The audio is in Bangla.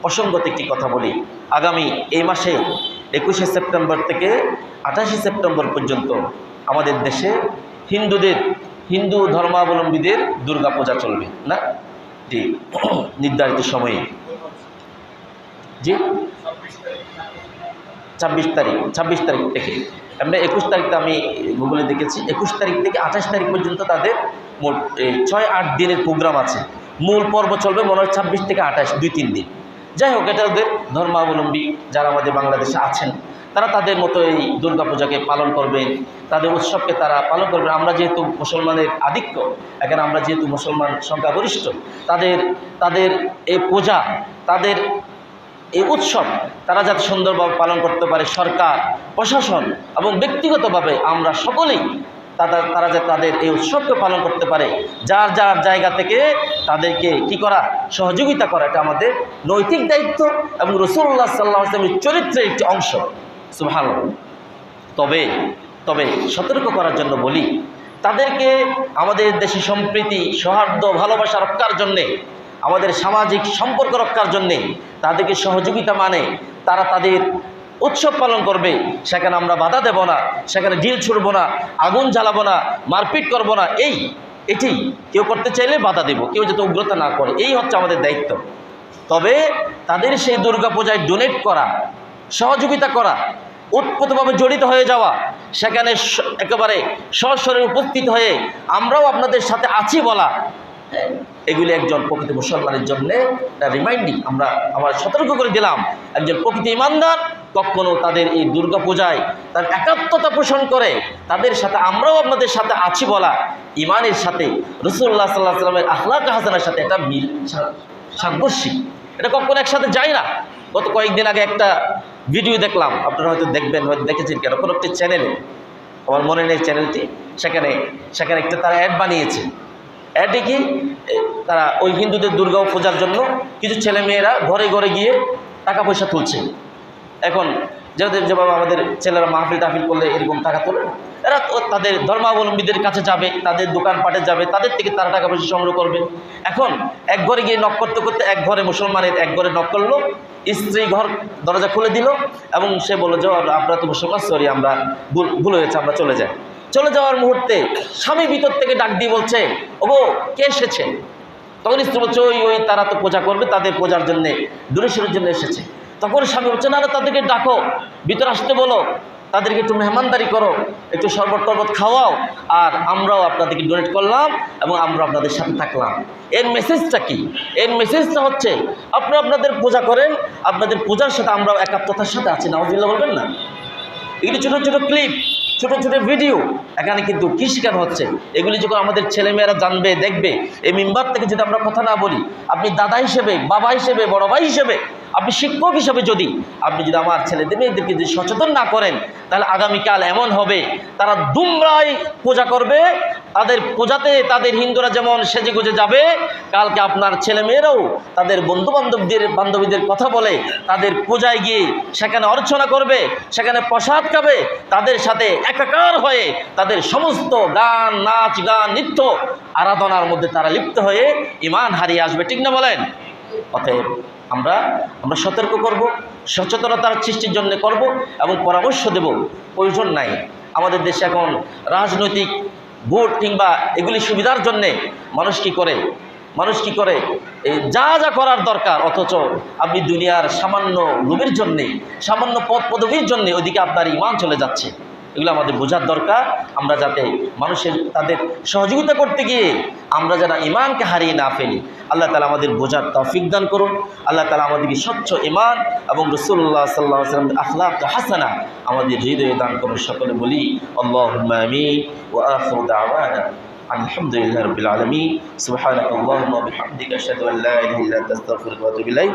প্রসঙ্গত একটি কথা বলি। আগামী এই মাসে 21শে সেপ্টেম্বর থেকে 28শে সেপ্টেম্বর পর্যন্ত আমাদের দেশে হিন্দু ধর্মাবলম্বীদের দুর্গাপূজা চলবে না? জি, নির্ধারিত সময়ে। জি, 26 তারিখ থেকে। আমরা 21 তারিখটা আমি গুগলে দেখেছি, 21 তারিখ থেকে 28 তারিখ পর্যন্ত তাদের মোট 6-8 দিনের প্রোগ্রাম আছে। মূল পর্ব চলবে মনে হয় 26 থেকে 28, 2-3 দিন। যাই হোক, এটা ওদের ধর্মাবলম্বী যারা আমাদের বাংলাদেশে আছেন তারা তাদের মতো এই দুর্গাপূজাকে পালন করবেন, তাদের উৎসবকে তারা পালন করবেন। আমরা যেহেতু মুসলমানের আধিক্য, এখানে আমরা যেহেতু মুসলমান সংখ্যাগরিষ্ঠ, তাদের এই পূজা, তাদের এই উৎসব তারা যাতে সুন্দরভাবে পালন করতে পারে, সরকার, প্রশাসন এবং ব্যক্তিগতভাবে আমরা সকলেই তারা যাতে তাদের এই উৎসবকে পালন করতে পারে, যার যার জায়গা থেকে তাদেরকে কি করা, সহযোগিতা করা, এটা আমাদের নৈতিক দায়িত্ব এবং রাসূলুল্লাহ সাল্লাল্লাহু আলাইহি ওয়াসাল্লামের চরিত্রের একটি অংশ। সুবহানাল্লাহ। তবে সতর্ক করার জন্য বলি, তাদেরকে আমাদের দেশে সম্প্রীতি, সৌহার্দ্য, ভালোবাসা রক্ষার জন্যে, আমাদের সামাজিক সম্পর্ক রক্ষার জন্যে তাদেরকে সহযোগিতা মানে তারা তাদের উৎসব পালন করবে, সেখানে আমরা বাধা দেব না, সেখানে ঢিল ছুড়ব না, আগুন জ্বালাবো না, মারপিট করব না। এটি কেউ করতে চাইলে বাধা দেব, কেউ যাতে উগ্রতা না করে, এই হচ্ছে আমাদের দায়িত্ব। তবে তাদের সেই দুর্গাপূজায় ডোনেট করা, সহযোগিতা করা, ওতপ্রোতভাবে জড়িত হয়ে যাওয়া, সেখানে একেবারে সশরীরে উপস্থিত হয়ে আমরাও আপনাদের সাথে আছি বলা, এগুলি একজন প্রকৃত মুসলমানের জন্য রিমাইন্ডিং। আমরা সতর্ক করে দিলাম, একজন প্রকৃত ইমানদার কখনো তাদের এই দুর্গাপূজায় তার একাত্মতা পোষণ করে তাদের সাথে আমরাও আপনাদের সাথে আছি বলা, ইমানের সাথে রাসূলুল্লাহ সাল্লাল্লাহু আলাইহি ওয়াসাল্লামের আখলাক হাসানার সাথে এটা মিল, সাংঘর্ষিক, এটা কখনো একসাথে যায় না। গত কয়েকদিন আগে একটা ভিডিও দেখলাম, আপনারা হয়তো দেখবেন, হয়তো দেখেছেন কেন, কোনো একটি চ্যানেলে, আমার মনে নেই চ্যানেলটি, সেখানে একটা তারা অ্যাড বানিয়েছে। অ্যাডে কি, তারা ওই হিন্দুদের দুর্গা পূজার জন্য কিছু ছেলেমেয়েরা ঘরে ঘরে গিয়ে টাকা পয়সা তুলছে। এখন যেভাবে আমাদের ছেলেরা মাহফিল টাহফিল করলে এরকম টাকা তোলে, এরা তাদের ধর্মাবলম্বীদের কাছে যাবে, তাদের দোকানপাটে যাবে, তাদের থেকে তারা টাকা পয়সা সংগ্রহ করবে। এখন এক ঘরে গিয়ে নক করতে করতে এক ঘরে মুসলমানের এক ঘরে নক করলো, স্ত্রী ঘর দরজা খুলে দিল এবং সে বললো যে আপনারা তো মুসলমান, সরি, আমরা ভুল হয়েছে, আমরা চলে যাই। চলে যাওয়ার মুহূর্তে স্বামী ভিতর থেকে ডাক দিয়ে বলছে, ওগো কে এসেছে? তখন স্ত্রী বলছে, ওই তারা তো পূজা করবে, তাদের পূজার জন্যে ডোনেশনের জন্য এসেছে। তখন স্বামী বলছে, না, তাদেরকে ডাকো, ভিতরে আসতে বলো, তাদেরকে একটু মেহমানদারি করো, একটু শরবত টরবত খাওয়াও, আর আমরাও আপনাদেরকে ডোনেট করলাম এবং আমরা আপনাদের সাথে থাকলাম। এর মেসেজটা কি? এর মেসেজটা হচ্ছে, আপনারা আপনাদের পূজা করেন, আপনাদের পূজার সাথে আমরাও একাত্মতার সাথে আছি। নাউজুবিল্লাহ বলবেন না? এগুলি ছোটো ছোটো ক্লিপ, ছোটো ছোটো ভিডিও, এখানে কিন্তু কী শেখানো হচ্ছে, এগুলি যখন আমাদের ছেলেমেয়েরা জানবে, দেখবে, এই মিম্বার থেকে যদি আমরা কথা না বলি, আপনি দাদা হিসেবে, বাবা হিসেবে, বড় ভাই হিসেবে, আপনি শিক্ষক হিসেবে আপনি যদি আমার ছেলেদের মেয়েদেরকে যদি সচেতন না করেন, তাহলে আগামীকাল এমন হবে তারা দুমরাই পূজা করবে, তাদের পূজাতে তাদের হিন্দুরা যেমন সেজে গুজে যাবে, কালকে আপনার ছেলেমেয়েরাও তাদের বান্ধবীদের কথা বলে তাদের পূজায় গিয়ে সেখানে অর্চনা করবে, সেখানে প্রসাদ খাবে, তাদের সাথে একাকার হয়ে তাদের সমস্ত গান, নাচ, গান, নৃত্য, আরাধনার মধ্যে তারা লিপ্ত হয়ে ঈমান হারিয়ে আসবে। ঠিক না বলেন? অতএব আমরা সতর্ক করব, সচেতনতার সৃষ্টির জন্য করব এবং পরামর্শ দেব। প্রয়োজন নাই, আমাদের দেশে এখন রাজনৈতিক ভোট কিংবা এগুলি সুবিধার জন্যে মানুষ কি করে যা যা করার দরকার, অথচ আপনি দুনিয়ার সামান্য লোভের জন্যে, সামান্য পদ পদবীর জন্যে ওইদিকে আপনার ঈমান চলে যাচ্ছে। এগুলো আমাদের বোঝার দরকার। আমরা যাতে তাদের সহযোগিতা করতে গিয়ে আমরা যেন ঈমানকে হারিয়ে না ফেলি। আল্লাহ তাআলা আমাদের বোঝার তৌফিক দান করুন। আল্লাহ তাআলা আমাদেরকে স্বচ্ছ ঈমান এবং রাসূলুল্লাহ সাল্লাল্লাহু আলাইহি ওয়াসাল্লামের আখলাক হাসানা আমাদের হৃদয়ে দান করুন। সকলে বলি আল্লাহুম্মা আমিন ওয়া আখিরু দাওয়ানা আলহামদুলিল্লাহি রাব্বিল আলামিন। সুবহানাকাল্লাহুম্মা ওয়া বিহামদিকা আশহাদু আল্লা ইলাহা ইল্লা আনতা আস্তাগফিরুকা ওয়া আতুবু ইলাইক।